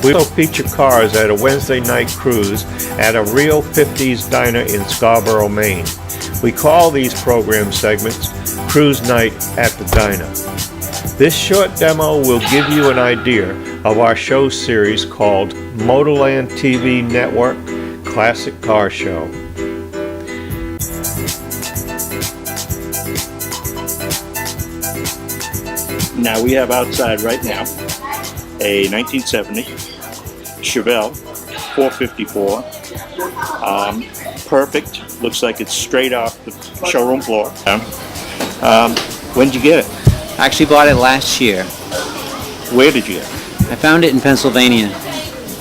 We also feature cars at a Wednesday night cruise at a real 50s diner in Scarborough, Maine. We call these program segments Cruise Night at the Diner. This short demo will give you an idea of our show series called Motorland TV Network Classic Car Show. Now we have outside right now a 1970 Chevelle 454. Perfect. Looks like it's straight off the showroom floor. When did you get it? I actually bought it last year. Where did you get it? I found it in Pennsylvania.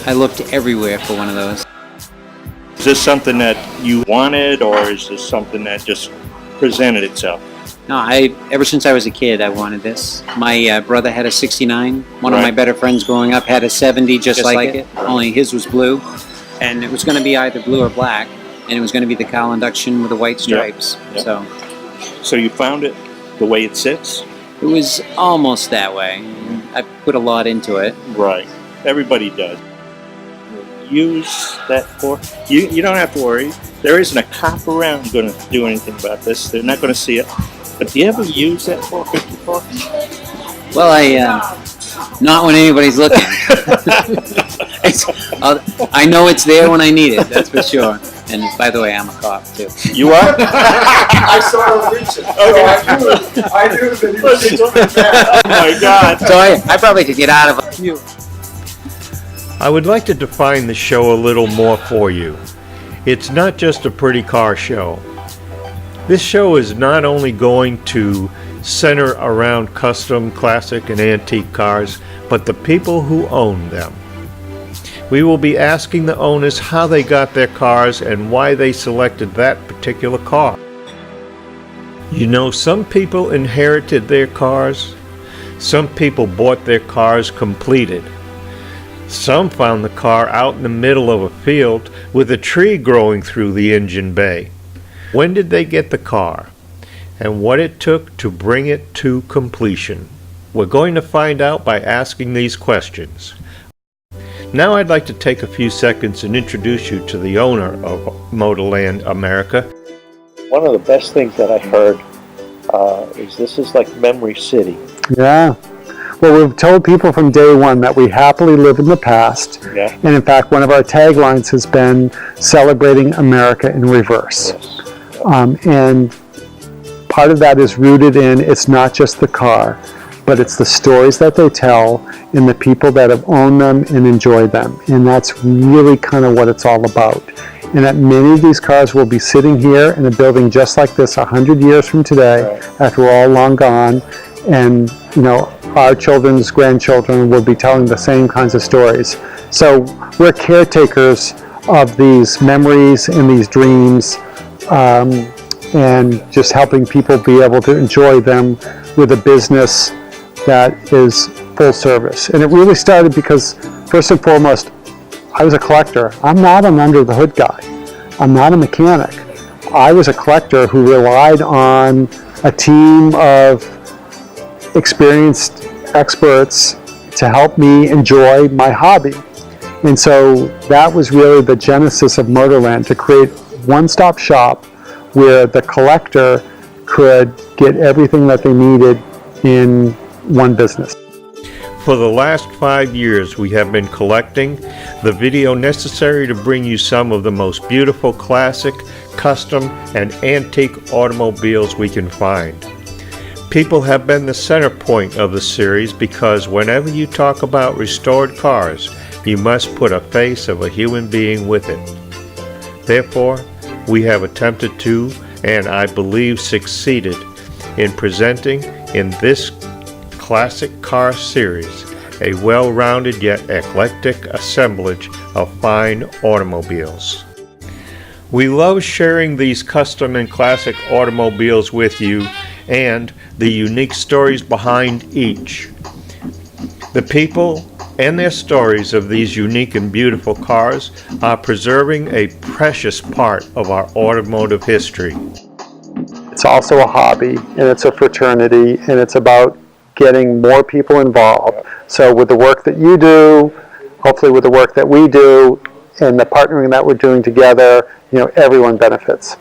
I looked everywhere for one of those. Is this something that you wanted, or is this something that just presented itself? No, ever since I was a kid, I wanted this. My brother had a 69. One of my better friends growing up had a 70 just like it, only his was blue. And it was going to be either blue or black, and it was going to be the cowl induction with the white stripes. Yep. So you found it the way it sits? It was almost that way. I put a lot into it. Right. Everybody does. Use that for... You don't have to worry. There isn't a cop around going to do anything about this. They're not going to see it. But do you ever use that 454? Well, not when anybody's looking. I know it's there when I need it, that's for sure. And by the way, I'm a cop too. You are? I saw him reach it. So I knew that he was doing that. Oh my God. So I probably could get out of it. I would like to define the show a little more for you. It's not just a pretty car show. This show is not only going to center around custom, classic, and antique cars, but the people who own them. We will be asking the owners how they got their cars and why they selected that particular car. You know, some people inherited their cars. Some people bought their cars completed. Some found the car out in the middle of a field with a tree growing through the engine bay. When did they get the car, and what it took to bring it to completion? We're going to find out by asking these questions. Now I'd like to take a few seconds and introduce you to the owner of Motorland America. One of the best things that I heard is this is like Memory City. Yeah. Well, we've told people from day one that we happily live in the past. Yeah. And in fact, one of our taglines has been celebrating America in reverse. Yes. And part of that is rooted in it's not just the car, but it's the stories that they tell and the people that have owned them and enjoyed them. And that's really kind of what it's all about. And that many of these cars will be sitting here in a building just like this 100 years from today, after we're all long gone. And, you know, our children's grandchildren will be telling the same kinds of stories. So we're caretakers of these memories and these dreams, and just helping people be able to enjoy them with a business that is full service. And it really started because, first and foremost, I was a collector. I'm not an under the hood guy. I'm not a mechanic. I was a collector who relied on a team of experienced experts to help me enjoy my hobby. And so that was really the genesis of Motorland, to create one-stop shop where the collector could get everything that they needed in one business. For the last 5 years, we have been collecting the video necessary to bring you some of the most beautiful classic, custom, and antique automobiles we can find. People have been the center point of the series because whenever you talk about restored cars, you must put a face of a human being with it. Therefore, we have attempted to, and I believe succeeded, in presenting in this classic car series a well-rounded yet eclectic assemblage of fine automobiles. We love sharing these custom and classic automobiles with you and the unique stories behind each. The people and their stories of these unique and beautiful cars are preserving a precious part of our automotive history. It's also a hobby, and it's a fraternity, and it's about getting more people involved. So with the work that you do, hopefully with the work that we do and the partnering that we're doing together, everyone benefits.